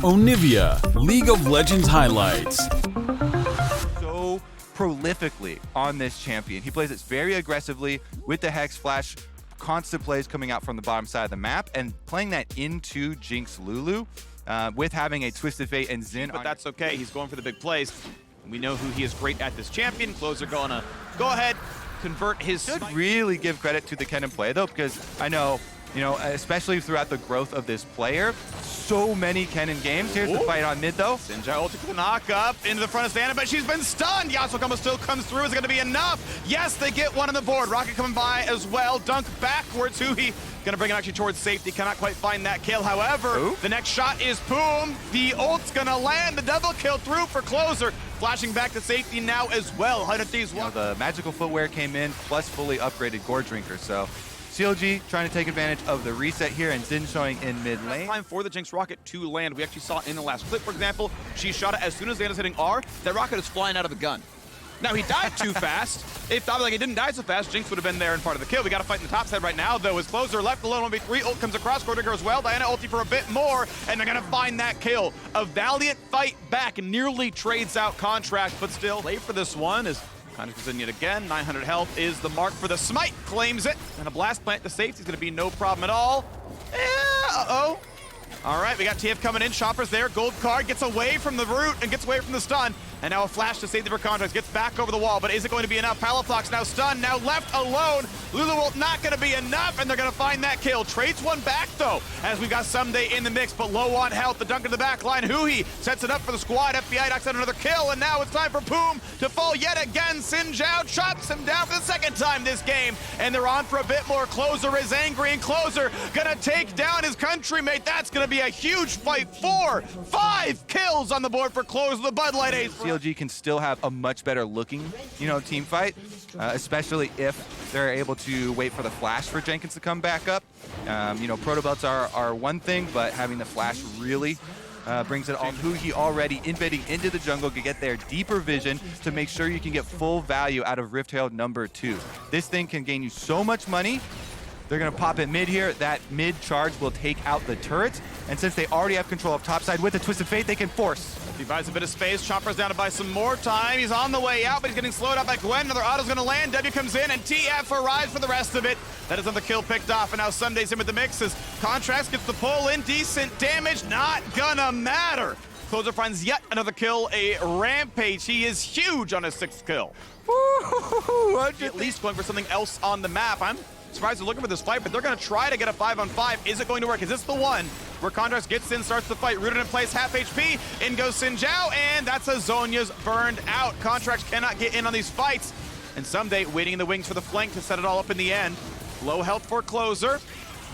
Onivia, League of Legends highlights. So prolifically on this champion. He plays it very aggressively with the Hex Flash, constant plays coming out from the bottom side of the map, and playing that into Jinx Lulu with having a Twisted Fate and Xin. But that's okay, he's going for the big plays. We know who he is great at this champion. Closer gonna go ahead, convert his... Should really give credit to the Kennen play though, because I know, especially throughout the growth of this player, so many Kennen games. Here's the fight on mid though. Sinjai ulti for the knock up into the front of Stana, but she's been stunned. Yasuo combo still comes through. Is it gonna be enough? Yes, they get one on the board. Rocket coming by as well. Dunk backwards. Huhi gonna bring it actually towards safety. Cannot quite find that kill. However, the next shot is Boom. The ult's gonna land. The double kill through for Closer. Flashing back to safety now as well. 100 Thieves one. The magical footwear came in, plus fully upgraded Gore Drinker. So CLG trying to take advantage of the reset here, and Xin showing in mid lane. Time for the Jinx rocket to land. We actually saw it in the last clip, for example. She shot it as soon as Xana's hitting R. That rocket is flying out of the gun. Now, he died too fast. If like he didn't die so fast, Jinx would have been there and part of the kill. We got to fight in the top side right now, though. His Closer left alone 1v3. Ult comes across. Gore Drinker as well. Diana ulti for a bit more, and they're going to find that kill. A valiant fight back, nearly trades out Contract, but still. Play for this one is Contract in yet again. 900 health is the mark for the smite. Claims it. And a blast plant to safety is going to be no problem at all. Uh-oh. All right, we got TF coming in. Chopper's there. Gold card gets away from the root and gets away from the stun. And now a flash to save the Contracts. Gets back over the wall, but is it going to be enough? Palaflox now stunned, now left alone. Lulu ult not going to be enough, and they're going to find that kill. Trades one back, though, as we got Someday in the mix, but low on health. The dunk in the back line. Huhi sets it up for the squad. FBI knocks out another kill, and now it's time for Poom to fall yet again. Sinjao chops him down for the second time this game, and they're on for a bit more. Closer is angry, and Closer going to take down his countrymate. That's going to be a huge fight. 5 kills on the board for Closer, the Bud Light Ace. CLG can still have a much better looking, team fight, especially if they're able to wait for the flash for Jenkins to come back up. Proto belts are one thing, but having the flash really brings it all. Huhi already invading into the jungle to get their deeper vision to make sure you can get full value out of Rift-Tail #2. This thing can gain you so much money. They're going to pop it mid here. That mid charge will take out the turrets. And since they already have control of topside with the Twisted Fate, they can force. He buys a bit of space. Chopper's down to buy some more time. He's on the way out, but he's getting slowed up by Gwen. Another auto's going to land. W comes in, and TF arrives for the rest of it. That is another kill picked off, and now Sunday's in with the mixes. Contracts gets the pull in. Decent damage. Not gonna matter. Closer finds yet another kill. A Rampage. He is huge on his 6th kill. At least going for something else on the map. I'm surprised they're looking for this fight, but they're going to try to get a 5-on-5. Is it going to work? Is this the one where Contracts gets in, starts the fight, rooted in place, half HP, in goes Sinjao, and that's a Zhonya's burned out. Contracts cannot get in on these fights, and Someday waiting in the wings for the flank to set it all up in the end. Low health for Closer.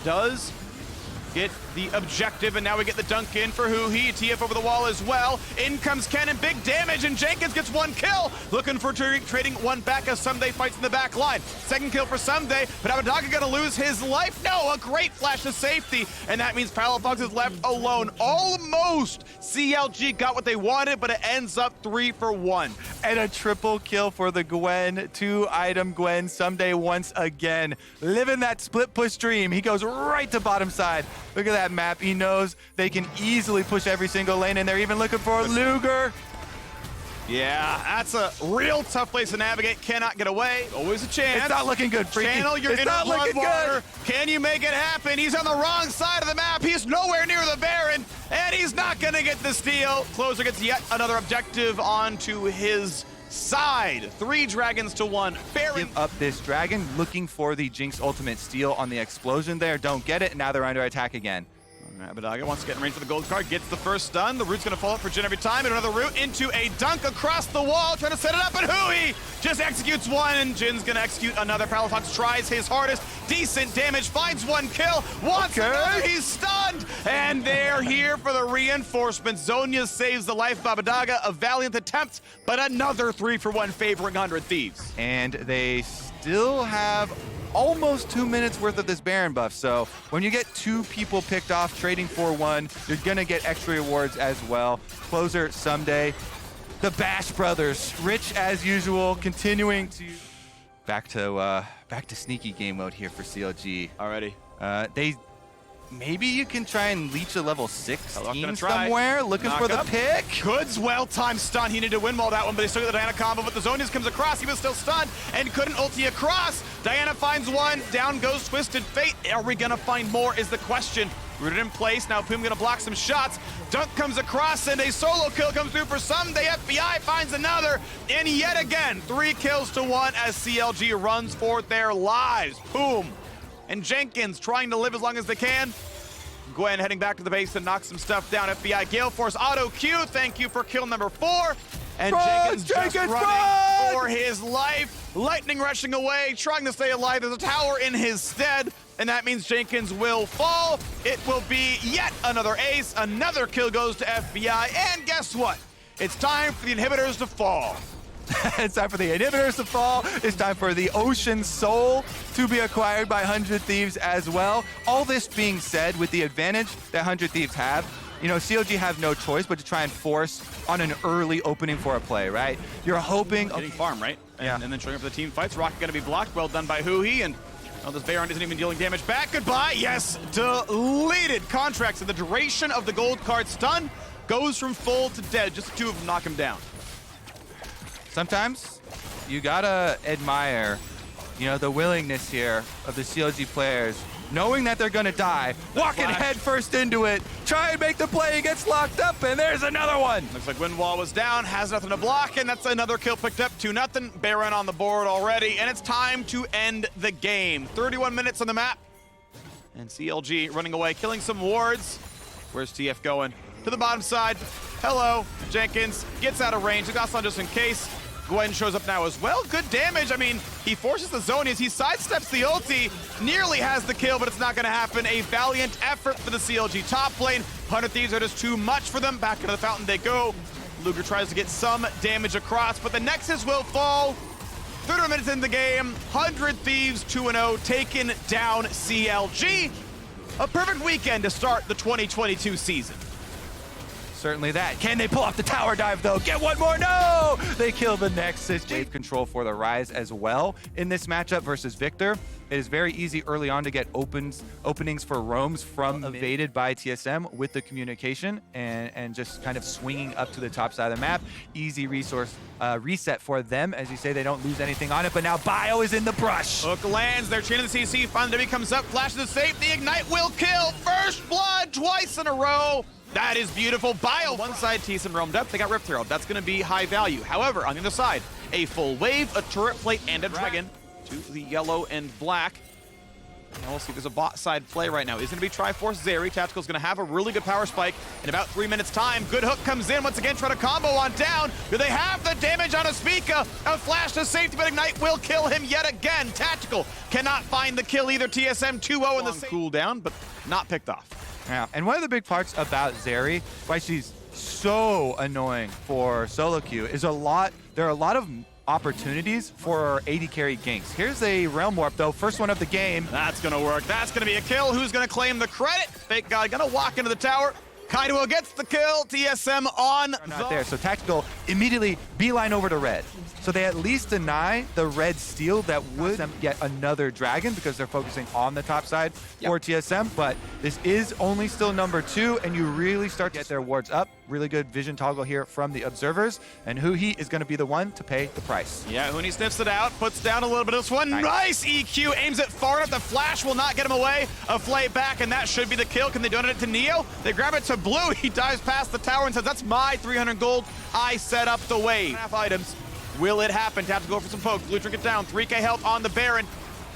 Does get the objective, and now we get the dunk in for Huhi. TF over the wall as well. In comes Kennen, big damage, and Jenkins gets 1 kill. Looking for trading one back as Someday fights in the back line. 2nd kill for Someday, but Abadaga gonna lose his life. No, a great flash to safety, and that means Palafox is left alone. Almost CLG got what they wanted, but it ends up 3 for 1. And a triple kill for the Gwen. 2-item Gwen. Someday once again living that split push dream. He goes right to bottom side. Look at that map. He knows they can easily push every single lane, and they're even looking for Luger. Yeah, that's a real tough place to navigate. Cannot get away. Always a chance. It's not looking good, Freaky. Channel, you're it's in not looking water. good. Can you make it happen? He's on the wrong side of the map. He's nowhere near the Baron, and he's not going to get the steal. Closer gets yet another objective onto his side. 3 dragons to 1. Baron. Give up this dragon, looking for the Jinx ultimate steal on the explosion there. Don't get it, and now they're under attack again. Abadaga wants to get in range for the gold card, gets the first stun. The root's going to fall up for Jhin every time, and another root into a dunk across the wall, trying to set it up, and Huhi just executes one, and Jin's going to execute another. Palafox tries his hardest. Decent damage, finds 1 kill, wants another, he's stunned, and they're here for the reinforcements. Zhonya saves the life of Abadaga, a valiant attempt, but another 3 for 1 favoring 100 Thieves. And they still have almost 2 minutes worth of this Baron buff. So when you get 2 people picked off trading for 1, you're gonna get extra rewards as well. Closer Someday. The Bash brothers, rich as usual, continuing to back to sneaky game mode here for CLG. Already. They maybe you can try and leech a level 16 gonna try. somewhere, looking Knock for the up. pick. Good's well-timed stun. He needed to windwall that one, but they still get the Diana combo, but the Zonius comes across. He was still stunned and couldn't ulti across. Diana finds one. Down goes Twisted Fate. Are we gonna find more is the question. Rooted in place. Now Poom gonna block some shots. Dunk comes across and a solo kill comes through for Someday. FBI finds another. And yet again, 3 kills to 1 as CLG runs for their lives. Poom and Jenkins trying to live as long as they can. Gwen heading back to the base to knock some stuff down. FBI Gale Force auto Q. Thank you for kill number 4. And Jenkins just running for his life. Lightning rushing away, trying to stay alive. There's a tower in his stead, and that means Jenkins will fall. It will be yet another ace. Another kill goes to FBI, and guess what? It's time for the inhibitors to fall. It's time for the inhibitors to fall. It's time for the Ocean Soul to be acquired by 100 Thieves as well. All this being said, with the advantage that 100 Thieves have, you know, CLG have no choice but to try and force on an early opening for a play, right? You're hoping... Getting farm, right? Yeah. And then showing up for the team fights. Rocket gonna be blocked. Well done by Huhi, and this Baron isn't even dealing damage back. Goodbye. Yes, deleted contracts, and the duration of the gold card stun goes from full to dead. Just the 2 of them knock him down. Sometimes you gotta admire, you know, the willingness here of the CLG players, knowing that they're gonna die, walking head first into it, try and make the play, he gets locked up, and there's another one. Looks like Windwall was down, has nothing to block, and that's another kill picked up, 2-0. Baron on the board already, and it's time to end the game. 31 minutes on the map, and CLG running away, killing some wards. Where's TF going? To the bottom side. Hello, Jenkins gets out of range. Gaston just in case. Gwen shows up now as well. Good damage. I mean, he forces the Zonias. He sidesteps the ulti. Nearly has the kill, but it's not going to happen. A valiant effort for the CLG top lane. 100 Thieves are just too much for them. Back into the fountain they go. Luger tries to get some damage across, but the Nexus will fall. 30 minutes in the game. 100 Thieves 2-0, taking down CLG. A perfect weekend to start the 2022 season. Certainly that. Can they pull off the tower dive, though? Get one more? No! They kill the Nexus. Wave control for the Rise as well in this matchup versus Victor. It is very easy early on to get openings for roams from evaded by TSM with the communication and just kind of swinging up to the top side of the map. Easy resource reset for them. As you say, they don't lose anything on it, but now Bio is in the brush. Hook lands, they're chaining the CC, finally W comes up, flashes the safe, the Ignite will kill. First blood twice in a row. That is beautiful. Bio, one side, TSM roamed up. They got Rift Herald. That's going to be high value. However, on the other side, a full wave, a turret plate, and a dragon to the yellow and black. And we'll see if there's a bot side play right now. Is going to be Triforce Zeri. Tactical's going to have a really good power spike in about 3 minutes time. Good hook comes in once again, trying to combo on down. Do they have the damage on a Spica? A flash to safety, but Ignite will kill him yet again. Tactical cannot find the kill either. TSM 2-0 in the cooldown, but not picked off. Yeah, and one of the big parts about Zeri, why she's so annoying for solo queue, is there are a lot of opportunities for AD carry ganks. Here's a Realm Warp, though. First one of the game. That's going to work. That's going to be a kill. Who's going to claim the credit? Fake God going to walk into the tower. Kaido gets the kill. TSM on Not there. So Tactical immediately beeline over to red. So they at least deny the red steal that would get another dragon because they're focusing on the top side for TSM. But this is only still number 2, and you really start to get their wards up. Really good vision toggle here from the observers, and Huhi is going to be the one to pay the price. Yeah, Huni sniffs it out, puts down a little bit of this one. Nice EQ, aims it far enough. The flash will not get him away. A flay back, and that should be the kill. Can they donate it to Neo? They grab it to Blue. He dives past the tower and says, that's my 300 gold. I set up the wave. Half items. Will it happen? Tap to go for some poke. Blue trinket down. 3K health on the Baron.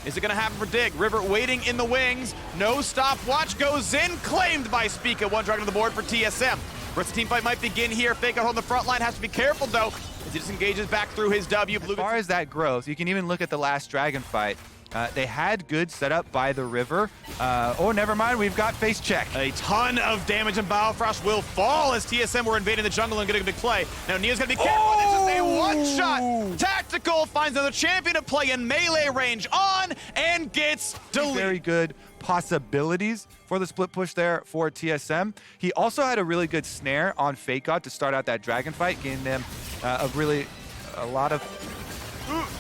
Is it going to happen for Dig? River waiting in the wings. No stopwatch goes in. Claimed by Spica. One dragon on the board for TSM. Rest of the team fight might begin here. Fake out on the front line. Has to be careful, though, as he disengages back through his W. As far as that growth, you can even look at the last dragon fight. They had good setup by the river. Oh, never mind. We've got face check. A ton of damage, and Biofrost will fall as TSM were invading the jungle and getting a big play. Now Neo's going to be careful. It's just a one-shot. Tactical finds another champion to play in melee range on and gets deleted. Very good possibilities for the split push there for TSM. He also had a really good snare on Fake God to start out that dragon fight, gaining them a lot of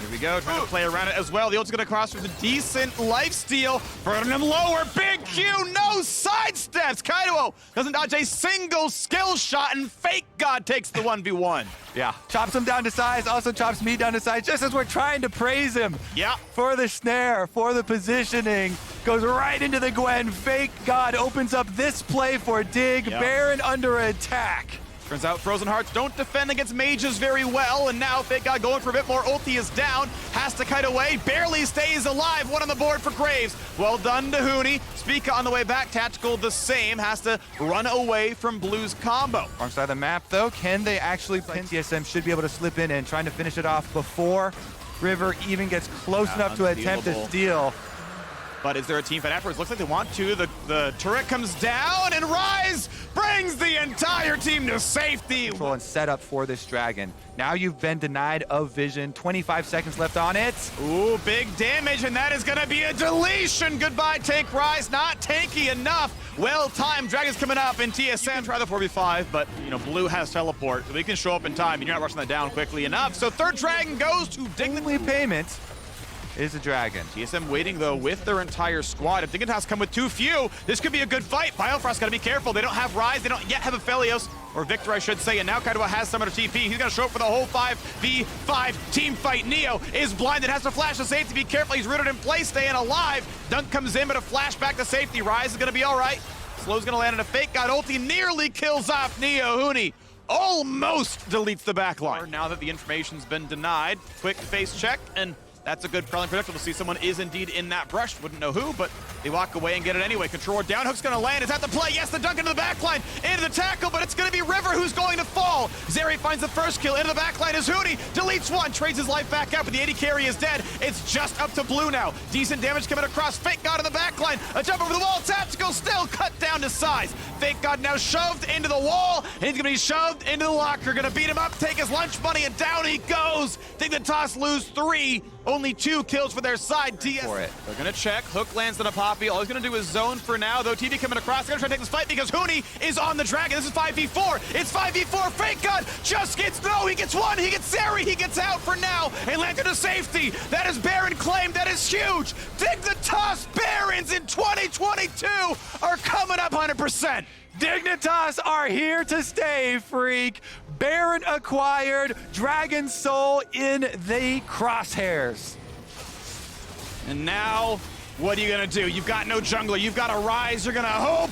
Here we go, trying to play around it as well. The ult's gonna cross with a decent life steal. Burning him lower, big Q, no sidesteps. Kaido doesn't dodge a single skill shot, and Fake God takes the 1v1. Yeah, chops him down to size, also chops me down to size, just as we're trying to praise him. Yeah. For the snare, for the positioning. Goes right into the Gwen. Fake God opens up this play for Dig. Yep. Baron under attack. Turns out Frozen Hearts don't defend against mages very well, and now Fake God going for a bit more. Ulti is down, has to kite away, barely stays alive. One on the board for Graves. Well done to Huni. Spica on the way back, Tactical the same, has to run away from Blue's combo. Wrong side of the map though, can they actually pin? TSM should be able to slip in and trying to finish it off before River even gets close enough to attempt to steal. But is there a team fight afterwards? Looks like they want to. The turret comes down, and Rise brings the entire team to safety. Control and set up for this dragon. Now you've been denied of vision. 25 seconds left on it. Ooh, big damage, and that is gonna be a deletion. Goodbye, Take Rise. Not tanky enough. Well timed. Dragon's coming up, and TSM try the 4v5, but you know, Blue has teleport, so they can show up in time, and you're not rushing that down quickly enough. So third dragon goes to Only payment is a dragon. TSM waiting though with their entire squad. If Dignitas come with too few, this could be a good fight. Biofrost gotta be careful. They don't have Rise, they don't yet have Aphelios, or Victor I should say, and now Kaido has Summoner TP. He's gonna show up for the whole 5v5 team fight. Neo is blinded, has to flash to safety. Be careful, he's rooted in place, staying alive. Dunk comes in, but a flash back to safety. Rise is gonna be all right. Slow's gonna land in a Fake God ulti, nearly kills off Neo. Huni almost deletes the backline. Now that the information's been denied, quick face check, and that's a good crawling projectile to see someone is indeed in that brush. Wouldn't know who, but they walk away and get it anyway. Controller down, hook's gonna land. Is that the play? Yes, the dunk into the backline, into the tackle, but it's gonna be River who's going to fall. Zeri finds the first kill, into the backline is Huni, deletes one, trades his life back out, but the 80 carry is dead. It's just up to Blue now. Decent damage coming across, Fake God in the backline. A jump over the wall, Tactical still cut down to size. Fake God now shoved into the wall, and he's gonna be shoved into the locker. Gonna beat him up, take his lunch money, and down he goes. Dignitas lose 3. Only 2 kills for their side. For it. They're gonna check. Hook lands on a Poppy. All he's gonna do is zone for now, though. TV coming across. They're gonna try to take this fight because Huni is on the dragon. This is 5v4. It's 5v4. Fake God just gets, no, he gets one. He gets Zeri. He gets out for now and landed to safety. That is Baron claim. That is huge. Dignitas Barons in 2022 are coming up 100%. Dignitas are here to stay, freak. Baron acquired, Dragon Soul in the crosshairs. And now, what are you gonna do? You've got no jungler, you've got to Rise, you're gonna hope,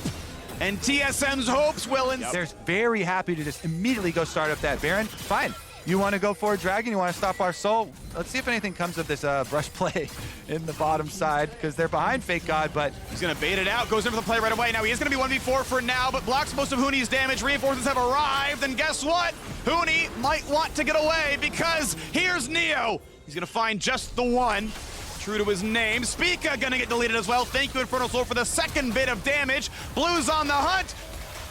and TSM's hopes will They're very happy to just immediately go start up that Baron. Fine. You want to go for a dragon? You want to stop our soul? Let's see if anything comes of this brush play in the bottom side, because they're behind Fake God, but he's going to bait it out, goes in for the play right away. Now he is going to be 1v4 for now, but blocks most of Huni's damage. Reinforcements have arrived, and guess what? Huni might want to get away, because here's Neo. He's going to find just the one. True to his name. Spica going to get deleted as well. Thank you, Infernal Soul, for the second bit of damage. Blue's on the hunt,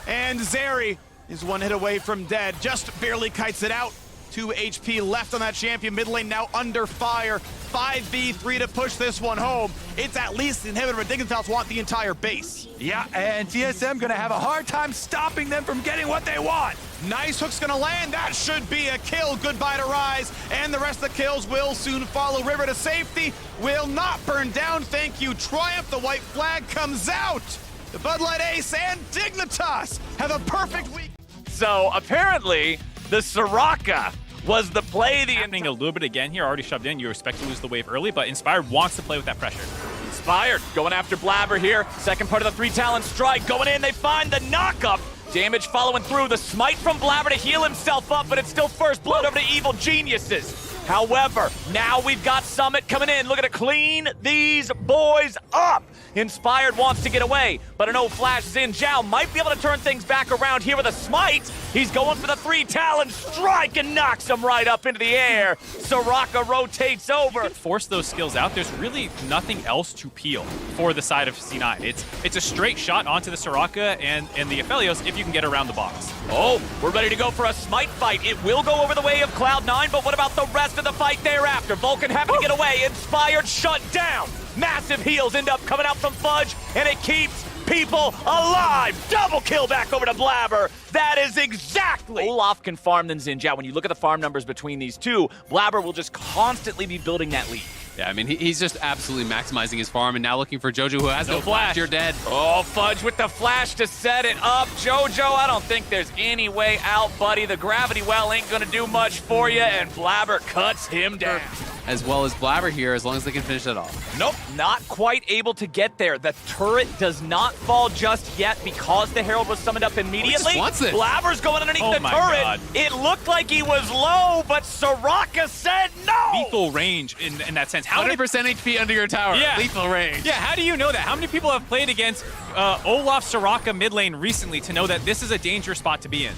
and Zeri is one hit away from dead. Just barely kites it out. 2 HP left on that champion. Mid lane now under fire. 5v3 to push this one home. It's at least the inhibitor, but Dignitas want the entire base. Yeah, and TSM gonna have a hard time stopping them from getting what they want. Nice hook's gonna land. That should be a kill. Goodbye to Rise. And the rest of the kills will soon follow. River to safety. Will not burn down. Thank you, Triumph. The white flag comes out. The Bud Light Ace and Dignitas have a perfect week. So apparently, the Soraka was the play. Happening a little bit again here, already shoved in. You expect to lose the wave early, but Inspired wants to play with that pressure. Inspired going after Blabber here. Second part of the 3 Talon strike going in. They find the knockup. Damage following through. The smite from Blabber to heal himself up, but it's still first blood over to Evil Geniuses. However, now we've got Summit coming in, looking to clean these boys up. Inspired wants to get away, but an flash is in. Zhao might be able to turn things back around here with a smite. He's going for the 3 Talon strike and knocks him right up into the air. Soraka rotates over. You can force those skills out. There's really nothing else to peel for the side of C9. It's a straight shot onto the Soraka and the Aphelios if you can get around the box. Oh, we're ready to go for a smite fight. It will go over the way of Cloud9, but what about the rest of the fight thereafter? Vulcan having to get away. Inspired shut down. Massive heals end up coming out from Fudge, and it keeps people alive. Double kill back over to Blabber. That is exactly. Olaf can farm than Zinjao. When you look at the farm numbers between these two, Blabber will just constantly be building that lead. Yeah, I mean, he's just absolutely maximizing his farm, and now looking for Jojo, who has no flash. You're dead. Oh, Fudge with the flash to set it up. Jojo, I don't think there's any way out, buddy. The gravity well ain't gonna do much for you, and Blabber cuts him down. As well as Blabber here, as long as they can finish that off. Nope, not quite able to get there. The turret does not fall just yet because the Herald was summoned up immediately. He just wants it. Blabber's going underneath the turret. God. It looked like he was low, but Soraka said no. Lethal range in that sense. How many 100% HP under your tower. Yeah. Lethal range. Yeah, how do you know that? How many people have played against Olaf Soraka mid lane recently to know that this is a dangerous spot to be in?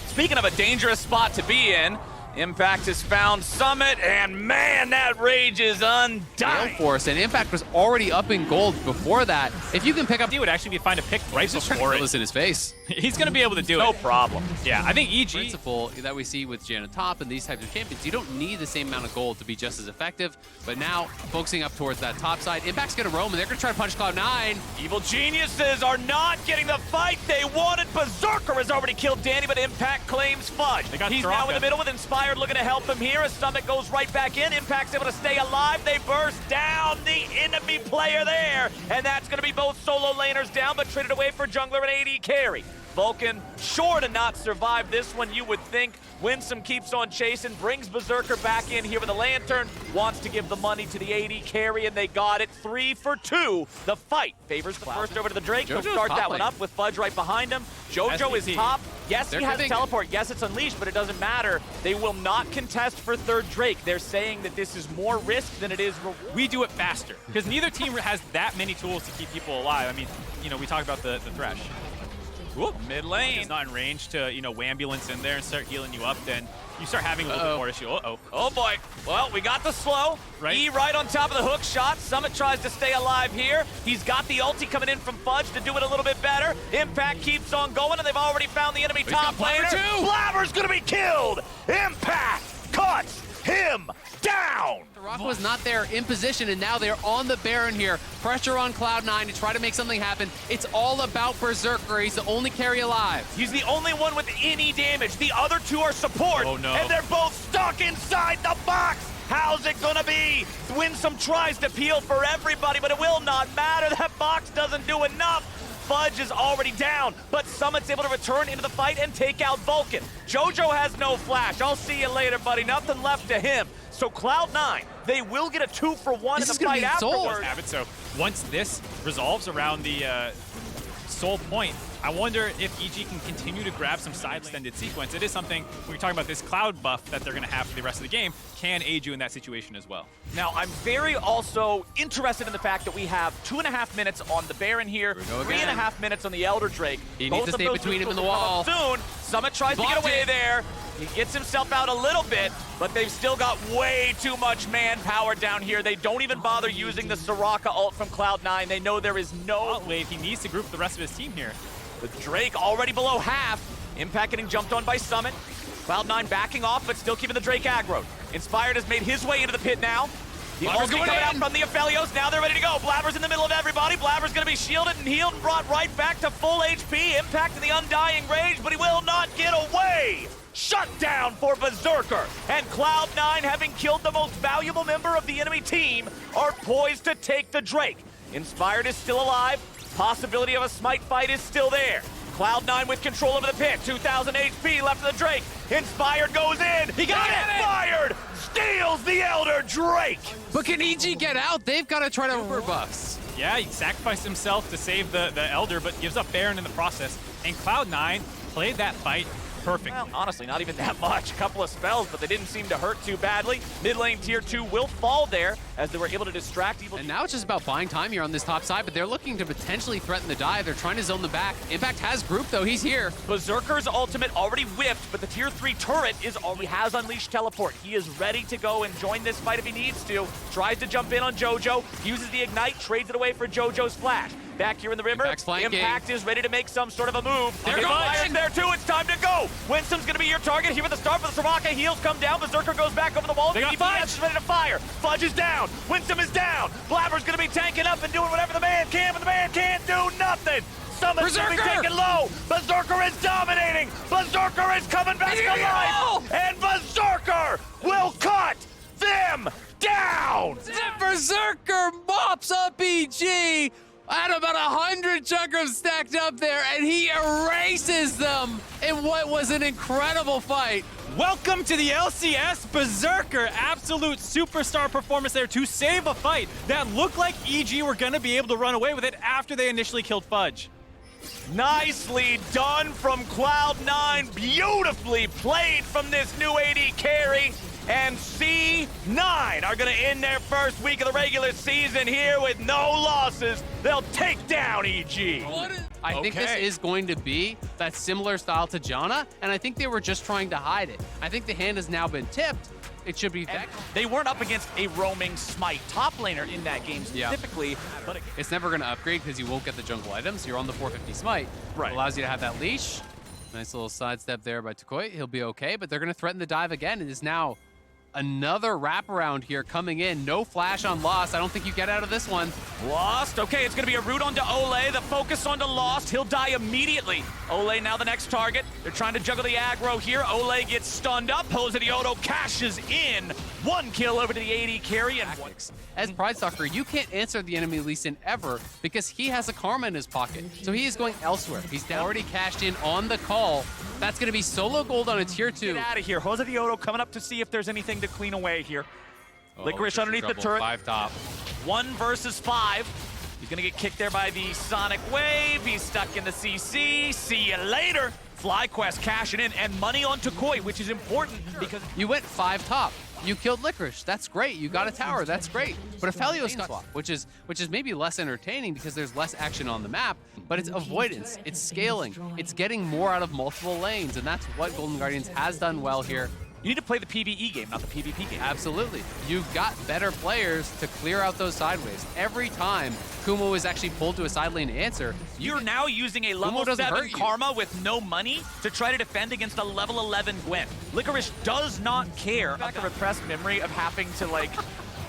Speaking of a dangerous spot to be in, Impact has found Summit, and man, that rage is undying. Force, and Impact was already up in gold before that. If you can pick up, He would actually be fine to pick right before it. this in his face. He's going to be able to do No it. problem. Yeah, I think EG. Principle that we see with Janet Top and these types of champions, you don't need the same amount of gold to be just as effective. But now, focusing up towards that top side, Impact's going to roam, and they're going to try to punch Cloud9. Evil Geniuses are not getting the fight they wanted. Berserker has already killed Danny, but Impact claims Fudge. got He's Soraka. now in the middle with Inspired looking to help him here. As Summit goes right back in. Impact's able to stay alive. They burst down the enemy player there. And that's going to be both solo laners down, but traded away for jungler and AD carry. Vulcan, sure to not survive this one, you would think. Winsome keeps on chasing, brings Berserker back in here with a lantern, wants to give the money to the AD carry, and they got it 3 for 2. The fight favors the first over to the Drake. He'll Jojo's start top that one lane. up with Fudge right behind him. Jojo is SVP. top. Yes, They're he has giving- teleport. Yes, it's unleashed, but it doesn't matter. They will not contest for third Drake. They're saying that this is more risk than it is reward. We do it faster because neither team has that many tools to keep people alive. I mean, we talk about the Thresh. Whoop, Mid lane. It's not in range to, ambulance in there and start healing you up, then you start having a little bit more issue. Uh-oh. Oh boy. Well, we got the slow. Right. E right on top of the hook shot. Summit tries to stay alive here. He's got the ulti coming in from Fudge to do it a little bit better. Impact keeps on going, and they've already found the enemy top got Blabber laner. too. Blabber's gonna be killed. Impact cuts him down. Rock was not there in position, and now they're on the Baron here. Pressure on Cloud9 to try to make something happen. It's all about Berserker. He's the only carry alive. He's the only one with any damage. The other two are support, Oh, no. and they're both stuck inside the box. How's it gonna be? Winsome tries to peel for everybody, but it will not matter. That box doesn't do enough. Fudge is already down, but Summit's able to return into the fight and take out Vulcan. Jojo has no flash. I'll see you later, buddy. Nothing left to him. So Cloud9, they will get a 2 for 1 in This the is gonna fight be Soul. afterwards. Have it. So once this resolves around the Soul point, I wonder if EG can continue to grab some side extended sequence. It is something, when you're talking about this cloud buff that they're going to have for the rest of the game, can aid you in that situation as well. Now, I'm very also interested in the fact that we have 2.5 minutes on the Baron here, we go 3.5 minutes on the Elder Drake. He needs to stay between him and the wall. Soon, Summit tries to get Blocked away it. there. He gets himself out a little bit, but they've still got way too much manpower down here. They don't even bother using the Soraka ult from Cloud9. They know there is no Wait, he needs to group the rest of his team here. with Drake already below half. Impact getting jumped on by Summit. Cloud9 backing off, but still keeping the Drake aggroed. Inspired has made his way into the pit now. The Blabber's ulti going coming out in. from the Aphelios. Now they're ready to go. Blabber's in the middle of everybody. Blabber's going to be shielded and healed and brought right back to full HP. Impact in the Undying Rage, but he will not get away. Shut down for Berserker. And Cloud9, having killed the most valuable member of the enemy team, are poised to take the Drake. Inspired is still alive. Possibility of a smite fight is still there. Cloud9 with control over the pit. 2,000 HP left of the Drake. Inspired goes in. He got Inspired steals the Elder Drake. But can EG get out? They've got to try to Uber buffs. Yeah, he sacrificed himself to save the Elder, but gives up Baron in the process. And Cloud9 played that fight perfectly. Well, honestly, not even that much. A couple of spells, but they didn't seem to hurt too badly. Mid lane tier 2 will fall there as they were able to distract Evil. And now it's just about buying time here on this top side, but they're looking to potentially threaten the dive. They're trying to zone them back. Impact has group, though. He's here. Berserker's ultimate already whipped, but the tier 3 turret has unleashed teleport. He is ready to go and join this fight if he needs to. Tries to jump in on Jojo, uses the ignite, trades it away for Jojo's flash. Back here in the river, Impact's flanking. Impact is ready to make some sort of a move. They're Okay, going! Fire's there too, it's time to go! Winsome's gonna be your target here with the start for the Soraka. Heals come down, Berserker goes back over the wall. They got DPS is ready to fire. Fudge is down. down. Winsome is down. Blabber's gonna be tanking up and doing whatever the man can, but the man can't do nothing. Summon's gonna be taken low. Berserker is dominating. Berserker is coming back to life. And Berserker will cut them down. Berserker mops up EG. Had about 100 Junkers stacked up there, and he erases them in what was an incredible fight. Welcome to the LCS. Berserker, absolute superstar performance there to save a fight that looked like EG were going to be able to run away with it after they initially killed Fudge. Nicely done from Cloud9. Beautifully played from this new AD carry. And C9 are going to end their first week of the regular season here with no losses. They'll take down EG. I think this is going to be that similar style to Janna, and I think they were just trying to hide it. I think the hand has now been tipped. It should be that. They weren't up against a roaming Smite top laner in that game specifically, but it's never going to upgrade because you won't get the jungle items. You're on the 450 Smite. Right. It allows you to have that leash. Nice little sidestep there by Tukoi. He'll be okay, but they're going to threaten the dive again. It is now another wraparound here coming in. No flash on Lost. I don't think you get out of this one. Lost. Okay, it's going to be a root onto Ole. The focus onto Lost. He'll die immediately. Ole now the next target. They're trying to juggle the aggro here. Ole gets stunned up. Hosedioto cashes in. One kill over to the AD carry. And as Pride Stalker, you can't answer the enemy Lee Sin ever because he has a Karma in his pocket. So he is going elsewhere. He's already cashed in on the call. That's going to be solo gold on a tier 2. Get out of here. Hosedioto coming up to see if there's anything to clean away here. Licorice underneath the turret. 5 top. 1 versus 5. He's gonna get kicked there by the Sonic Wave. He's stuck in the CC. See you later. FlyQuest cashing in and money on Tukoi, which is important because you went 5 top. You killed Licorice. That's great. You got a tower. That's great. But Aphelios got swap, which is maybe less entertaining because there's less action on the map. But it's avoidance. It's scaling. It's getting more out of multiple lanes, and that's what Golden Guardians has done well here. You need to play the PvE game, not the PvP game. Absolutely. You've got better players to clear out those sideways. Every time Kumo is actually pulled to a side lane to answer, you're now using a level 7 Karma with no money to try to defend against a level 11 Gwen. Licorice does not care about the repressed memory of having to, like,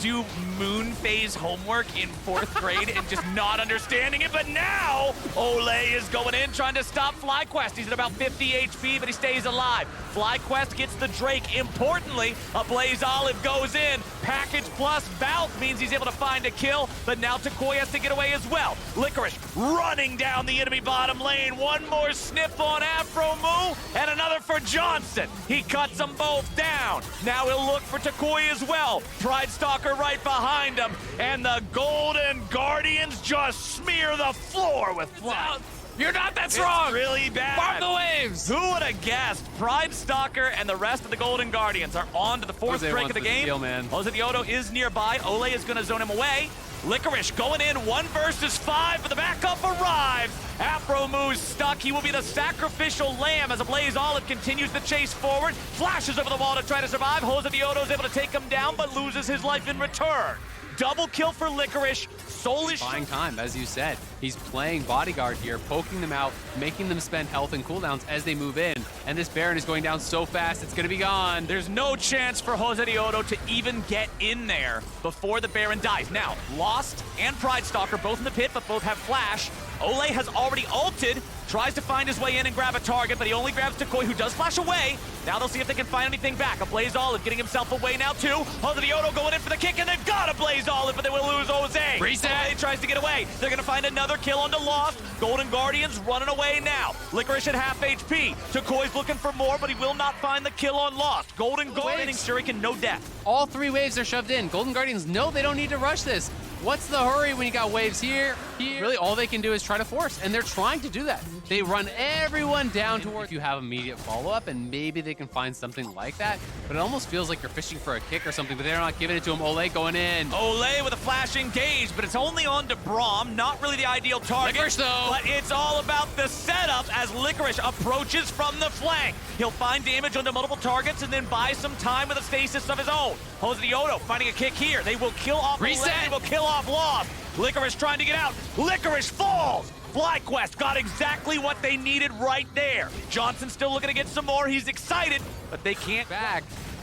do moon phase homework in 4th grade and just not understanding it, but now Ole is going in trying to stop FlyQuest. He's at about 50 HP, but he stays alive. FlyQuest gets the Drake. Importantly, a Blaze Olive goes in. Package plus bout means he's able to find a kill, but now Tukoi has to get away as well. Licorice running down the enemy bottom lane. One more sniff on Afro Moo, and another for Johnson. He cuts them both down. Now he'll look for Tukoi as well. Pride Stalker right behind him, and the Golden Guardians just smear the floor with fly. You're not that strong! It's really bad. Farm the waves! Who would have guessed? Pride Stalker and the rest of the Golden Guardians are on to the 4th break of the game. Hosedioto is nearby. Ole is going to zone him away. Licorice going in 1 versus 5, but the backup arrives. Afro Moo's stuck. He will be the sacrificial lamb as a Blaze Olive continues to chase forward. Flashes over the wall to try to survive. Hosedioto is able to take him down, but loses his life in return. Double kill for Licorice. Soul is buying time, as you said. He's playing bodyguard here, poking them out, making them spend health and cooldowns as they move in. And this Baron is going down so fast, it's going to be gone. There's no chance for Hosedioto to even get in there before the Baron dies. Now, Lost and Pride Stalker both in the pit, but both have flash. Ole has already ulted, tries to find his way in and grab a target, but he only grabs Tukoi, who does flash away. Now they'll see if they can find anything back. A Blaze Olive getting himself away now, too. Hosedioto going in for the kick, and they've got a Blaze Olive, but they will lose Jose. Reset. Ole tries to get away. They're going to find another kill onto Lost. Golden Guardians running away now. Licorice at half HP. Tukoi's looking for more, but he will not find the kill on Lost. Golden Guardians, Shuriken, no death. All 3 waves are shoved in. Golden Guardians know they don't need to rush this. What's the hurry when you got waves here? Really, all they can do is try to force, and they're trying to do that. They run everyone down towards if you have immediate follow-up, and maybe they can find something like that, but it almost feels like you're fishing for a kick or something, but they're not giving it to him. Ole going in. Ole with a flash engage, but it's only on to Braum. Not really the ideal target. Licorice, though. But it's all about the setup as Licorice approaches from the flank. He'll find damage onto multiple targets and then buy some time with a stasis of his own. Hosedioto finding a kick here. They will kill off Ole. They will kill off Lost. Licorice trying to get out. Licorice falls. FlyQuest got exactly what they needed right there. Johnson still looking to get some more. He's excited, but they can't back.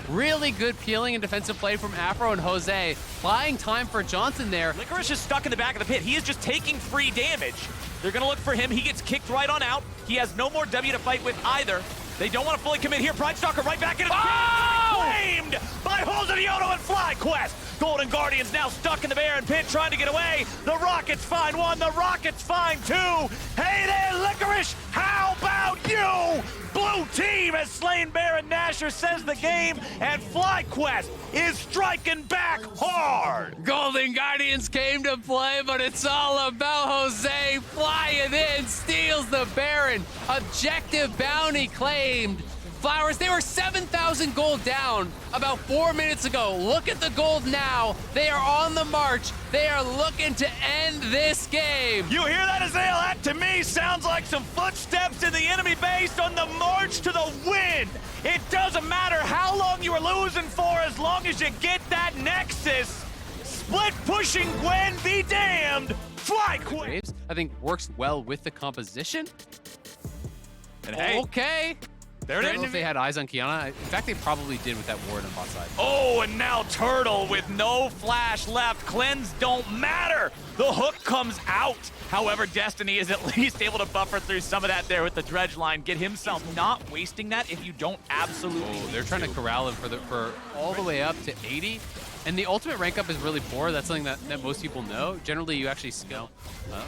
Really good peeling and defensive play from Afro and Jose. Buying time for Johnson there. Licorice is stuck in the back of the pit. He is just taking free damage. They're going to look for him. He gets kicked right on out. He has no more W to fight with either. They don't want to fully commit here. Pride Stalker right back in his claimed by Hosoyoto and FlyQuest. Golden Guardians now stuck in the Baron pit trying to get away. The Rockets find one. The Rockets find two. Hey there, Licorice. How about you? Blue team has slain Baron Nashor, says the game, and FlyQuest is striking back hard. Golden Guardians came to play, but it's all about Jose flying in, steals the Baron. Objective bounty claimed. Flowers, they were 7,000 gold down about 4 minutes ago. Look at the gold now. They are on the march. They are looking to end this game. You hear that, Azale? That to me sounds like some footsteps in the enemy base on the march to the win. It doesn't matter how long you are losing for as long as you get that Nexus. Split pushing Gwen, be damned. FlyQuest. I think works well with the composition. And hey, Okay. there I it don't know is. if they had eyes on Kiana. In fact, they probably did with that ward on bot side. Oh, and now Turtle with no flash left. Cleanse don't matter. The hook comes out. However, Destiny is at least able to buffer through some of that there with the dredge line. Get himself not wasting that if you don't absolutely. Oh, they're trying to corral him for all the way up to 80. And the ultimate rank up is really poor. That's something that most people know. Generally, you actually skill,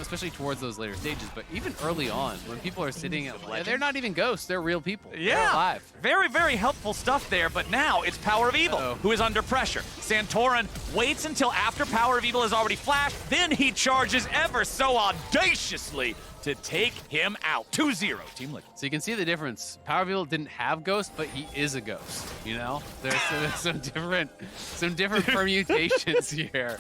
especially towards those later stages. But even early on, when people are sitting, they're not even ghosts. They're real people. They're Yeah, alive. very, very helpful stuff there, but now it's Power of Evil, Uh-oh. who is under pressure. Santorin waits until after Power of Evil is already flashed, then he charges ever so audaciously to take him out. 2-0, Team Liquid. So you can see the difference. Power of Evil didn't have Ghost, but he is a ghost. You know, there's some different permutations here.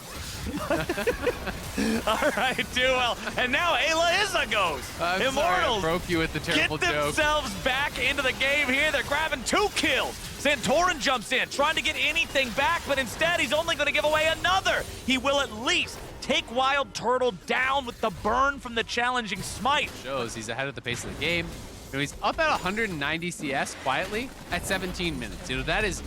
All right, do well. And now Ayla is a ghost. I'm sorry, Immortals I broke you with the terrible get joke. themselves back into the game here. They're grabbing 2 kills. Santorin jumps in, trying to get anything back, but instead he's only going to give away another. He will at least take Wild Turtle down with the burn from the challenging smite. Shows he's ahead of the pace of the game. You know, he's up at 190 CS quietly at 17 minutes. You know, that is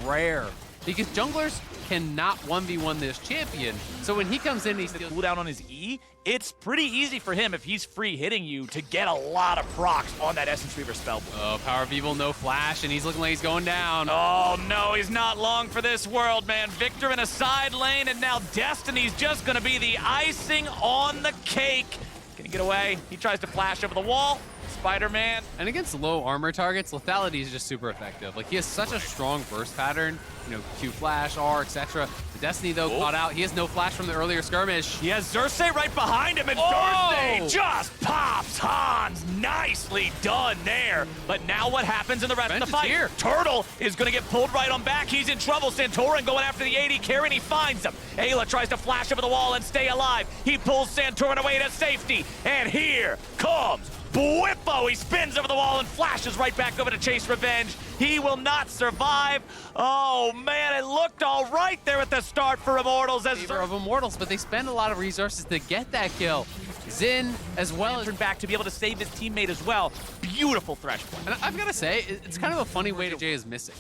rare because junglers cannot 1v1 this champion. So when he comes in, he's The cooldown on his E, it's pretty easy for him if he's free hitting you to get a lot of procs on that Essence Reaver spellboard. oh, Power of Evil, no flash, and he's looking like he's going down. Oh no, he's not long for this world, man. Victor in a side lane, and now Destiny's just gonna be the icing on the cake. Can he get away? He tries to flash over the wall. Spider-Man. And against low armor targets, lethality is just super effective. Like, he has such a strong burst pattern, you know, Q flash, R, etc. The Destiny, though, caught out. He has no flash from the earlier skirmish. He has Xerxes right behind him, and Xerxes just pops Hans. Nicely done there. But now what happens in the rest of the Revenge is fight? here. Turtle is going to get pulled right on back. He's in trouble. Santorin going after the 80 carry, and he finds him. Ayla tries to flash over the wall and stay alive. He pulls Santorin away to safety. And here comes Bwippo. He spins over the wall and flashes right back over to chase revenge. He will not survive. Oh, man, it looked all right there at the start for Immortals. As Favor of Immortals, but they spend a lot of resources to get that kill. Zin, as well as... back to be able to save his teammate as well. Beautiful thresh point. And I've got to say, it's kind of a funny way that Jay is missing.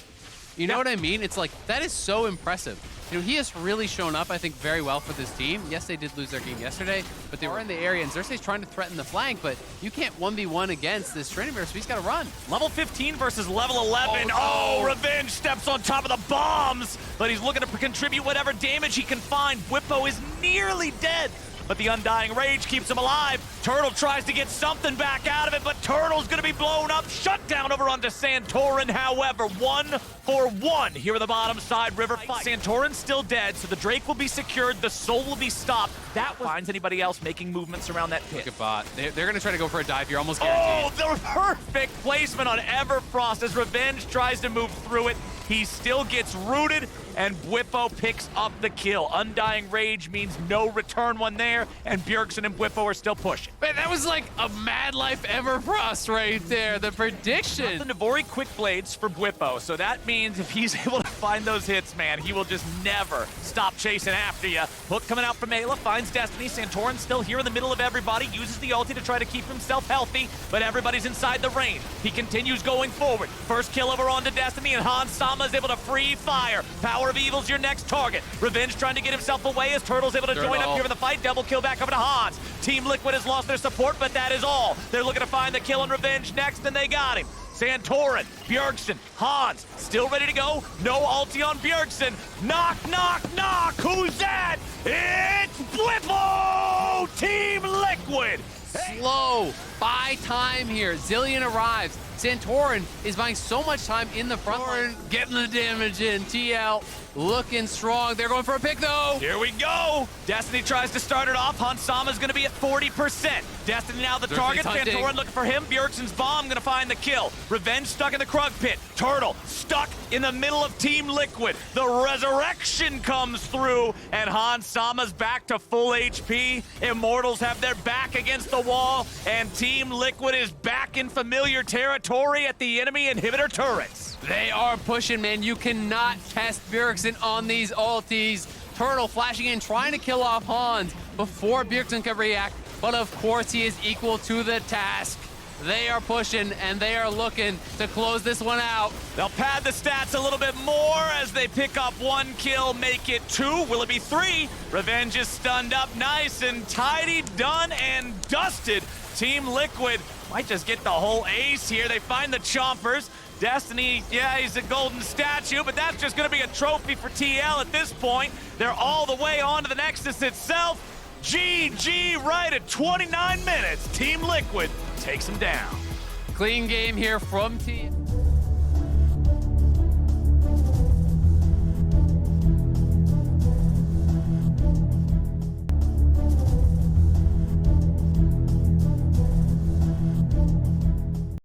You know what I mean? It's like, that is so impressive. You know, he has really shown up, I think, very well for this team. Yes, they did lose their game yesterday, but they were in the area, and Xerxes trying to threaten the flank, but you can't 1v1 against this Trinivere, so he's got to run. Level 15 versus level 11. Oh, Revenge steps on top of the bombs, but he's looking to contribute whatever damage he can find. Whippo is nearly dead, but the Undying Rage keeps him alive. Turtle tries to get something back out of it, but Turtle's gonna be blown up. Shut down over onto Santorin, however. 1-for-1 here in the bottom side river fight. Santorin's still dead, so the Drake will be secured, the Soul will be stopped. That finds anybody else making movements around that pit. Look at bot. They're going to try to go for a dive here, almost Oh, guaranteed. the perfect placement on Everfrost as Revenge tries to move through it. He still gets rooted. and Bwipo picks up the kill. Undying Rage means no return one there, and Bjergsen and Bwipo are still pushing. Man, that was like a mad life ever for us right there. The prediction. The Navori quick blades for Bwipo, so that means if he's able to find those hits, man, he will just never stop chasing after you. Hook coming out from Ayla, finds Destiny. Santorin still here in the middle of everybody, uses the ulti to try to keep himself healthy, but everybody's inside the range. He continues going forward. First kill over onto Destiny, and Hans Sama is able to free fire. Power of Evil's your next target. Revenge trying to get himself away as Turtle's able to join up here in the fight. Double kill back over to Hans. Team Liquid has lost their support, but that is all. They're looking to find the kill on Revenge next, and they got him. Santorin, Bjergsen, Hans, still ready to go. No ulti on Bjergsen. Knock, knock, knock. Who's that? It's Bwipo! Team Liquid. Slow, buy time here. Zillion arrives. Santorin is buying so much time in the front line. Getting the damage in. TL looking strong. They're going for a pick though. Here we go. Destiny tries to start it off. Hansama's going to be at 40%. Destiny now the target. Santorin looking for him. Bjergsen's bomb going to find the kill. Revenge stuck in the Krug pit. Turtle stuck in the middle of Team Liquid. The resurrection comes through, and Hansama's back to full HP. Immortals have their back against the wall, and Team Liquid is back in familiar territory at the enemy inhibitor turrets. They are pushing, man. You cannot test Bjergsen on these ultis. Turtle flashing in, trying to kill off Hans before Bjergsen can react. But of course, he is equal to the task. They are pushing, and they are looking to close this one out. They'll pad the stats a little bit more as they pick up 1 kill, make it 2. Will it be 3? Revenge is stunned up nice and tidy, done and dusted. Team Liquid might just get the whole ace here. They find the chompers. Destiny, yeah, he's a golden statue, but that's just going to be a trophy for TL at this point. They're all the way on to the Nexus itself. GG right at 29 minutes. Team Liquid takes them down. Clean game here from Team.